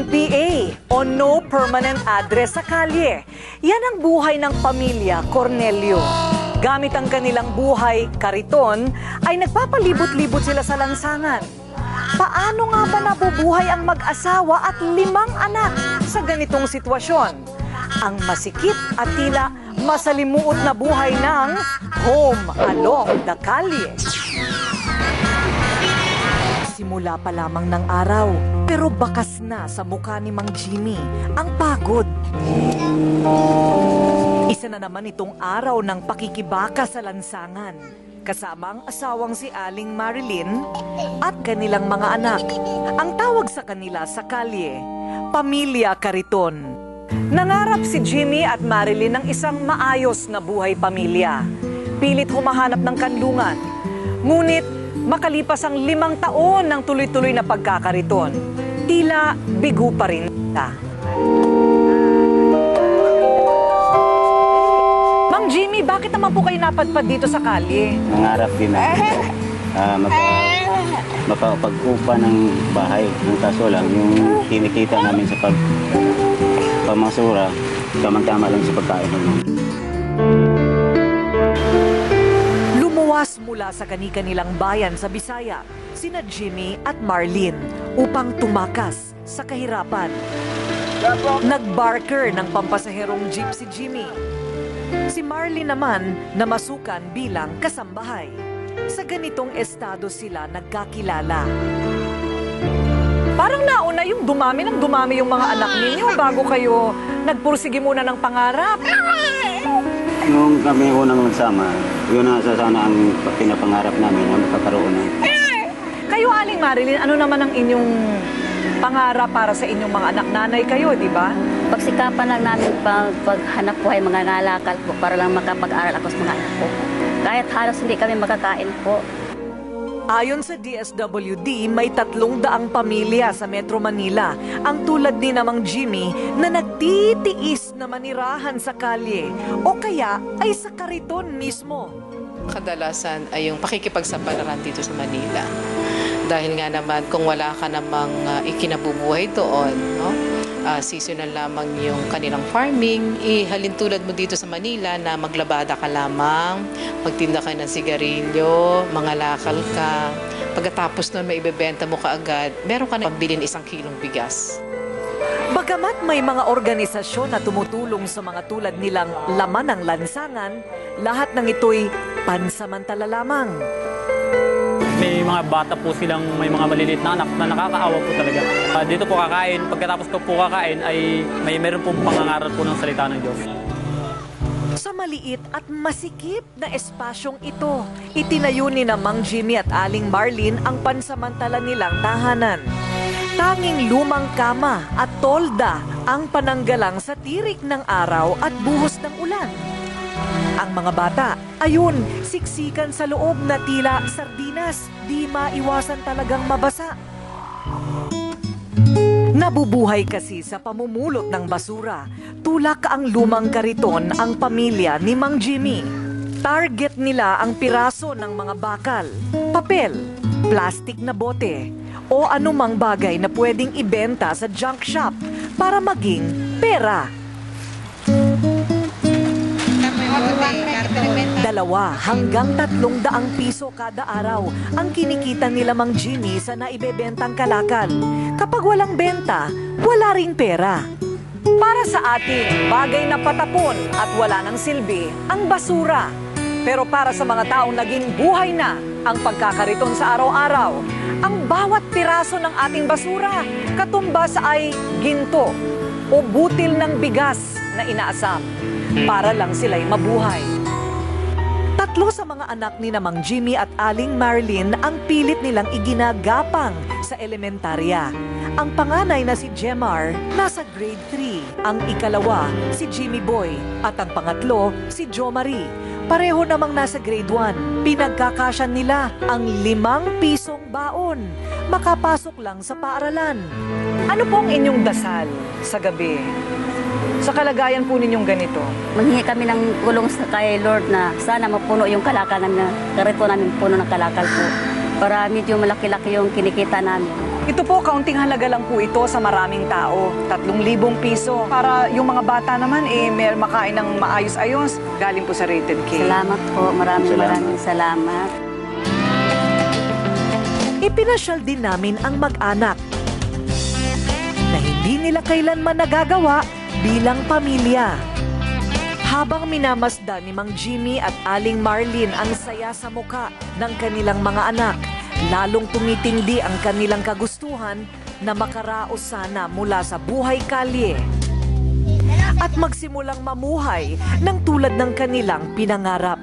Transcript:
NPA o No Permanent Address sa kalye. Yan ang buhay ng pamilya Cornelio. Gamit ang kanilang buhay, kariton, ay nagpapalibot-libot sila sa lansangan. Paano nga ba nabubuhay ang mag-asawa at 5 anak sa ganitong sitwasyon? Ang masikip at tila masalimuot na buhay ng Home Along the Kalye. Simula pa lamang ng araw, pero bakas na sa mukha ni Mang Jimmy ang pagod. Isa na naman itong araw ng pakikibaka sa lansangan, kasama ang asawang si Aling Marilyn at kanilang mga anak. Ang tawag sa kanila sa kalye, Pamilya Kariton. Nangarap si Jimmy at Marilyn ng isang maayos na buhay pamilya. Pilit humahanap ng kanlungan. Ngunit makalipas ang 5 taon ng tuloy-tuloy na pagkakariton, tila bigo pa rin siya. Mang Jimmy, bakit naman po kayo napadpad dito sa kalye? Nangarap din namin mapag-upa ng bahay. Ang kaso lang, yung kinikita namin sa pagpamasura, tamang-tama lang sa pagkain namin. Lumuwas mula sa kani-kanilang bayan sa Bisaya, sina Jimmy at Marlene upang tumakas sa kahirapan. Nag-barker ng pampasaherong jeep si Jimmy. Si Marlene naman namasukan bilang kasambahay. Sa ganitong estado sila nagkakilala. Parang nauna yung dumami yung mga anak ninyo bago kayo nagpursige muna ng pangarap. Nung kami unang magsama, yun na sana ang pinapangarap namin na magkakaroon na. Kayo, Aling Marilyn, ano naman ang inyong pangarap para sa inyong mga anak? Nanay kayo, di ba? Pagsikapan lang namin paghanap buhay, mga ngalakal po para lang makapag-aral ako sa mga anak ko. Kahit halos hindi kami makakain po. Ayon sa DSWD, may 300 pamilya sa Metro Manila ang tulad ni Mang Jimmy na nagtitiis na manirahan sa kalye o kaya ay sa kariton mismo. Kadalasan ay yung pakikipagsapalaran dito sa Manila. Dahil nga naman kung wala ka namang ikinabubuhay doon, no? Seasonal lamang yung kanilang farming, ihalin tulad mo dito sa Manila na maglabada ka lamang, magtinda ka ng sigarilyo, mangalakal ka. Pagkatapos nun may ibebenta mo kaagad, meron ka na pambilin 1 kilong bigas. Bagamat may mga organisasyon na tumutulong sa mga tulad nilang laman ng lansangan, lahat ng ito'y pansamantala lamang. May mga bata po silang may mga maliliit na anak na nakakaawa po talaga. Dito po kakain, pagkatapos ko po kakain ay meron pong pangangaral po ng salita ng Diyos. Sa maliit at masikip na espasyong ito, itinayo ni Mang Jimmy at Aling Marlene ang pansamantala nilang tahanan. Tanging lumang kama at tolda ang pananggalang sa tirik ng araw at buhos ng ulan. Ang mga bata, ayun, siksikan sa loob na tila sardinas, di maiwasan talagang mabasa. Nabubuhay kasi sa pamumulot ng basura, tulak ang lumang kariton ang pamilya ni Mang Jimmy. Target nila ang piraso ng mga bakal, papel, plastik na bote, o anumang bagay na pwedeng ibenta sa junk shop para maging pera. 2 hanggang 300 piso kada araw ang kinikita nila Mang Jimmy sa naibebentang kalakal. Kapag walang benta, wala ring pera. Para sa atin, bagay na patapon at wala ng silbi ang basura. Pero para sa mga taong naging buhay na ang pagkakariton sa araw-araw, ang bawat piraso ng ating basura katumbas ay ginto o butil ng bigas na inaasam para lang sila'y mabuhay. 3 sa mga anak ni Mang Jimmy at Aling Marilyn ang pilit nilang iginagapang sa elementarya. Ang panganay na si Jemar nasa grade 3, ang ikalawa si Jimmy Boy at ang pangatlo si Jo Marie. Pareho namang nasa grade 1. Pinagkakasyan nila ang 5 pisong baon. Makapasok lang sa paaralan. Ano pong inyong dasal sa gabi? Sa kalagayan po ninyong ganito? Manghingi kami ng tulong sa kay Lord na sana mapuno yung kalakal namin, karito namin puno ng kalakal po. Para medyo malaki-laki yung kinikita namin. Ito po, kaunting halaga lang po ito sa maraming tao. 3,000 piso. Para yung mga bata naman, may makain ng maayos-ayos. Galing po sa Rated K. Salamat po. Maraming Salamat. maraming salamat. Ipinasyal din namin ang mag-anak na hindi nila kailanman nagagawa bilang pamilya. Habang minamasdan ni Mang Jimmy at Aling Marlene ang saya sa muka ng kanilang mga anak, lalong tumitindi ang kanilang kagustuhan na makaraos sana mula sa buhay kalye at magsimulang mamuhay ng tulad ng kanilang pinangarap.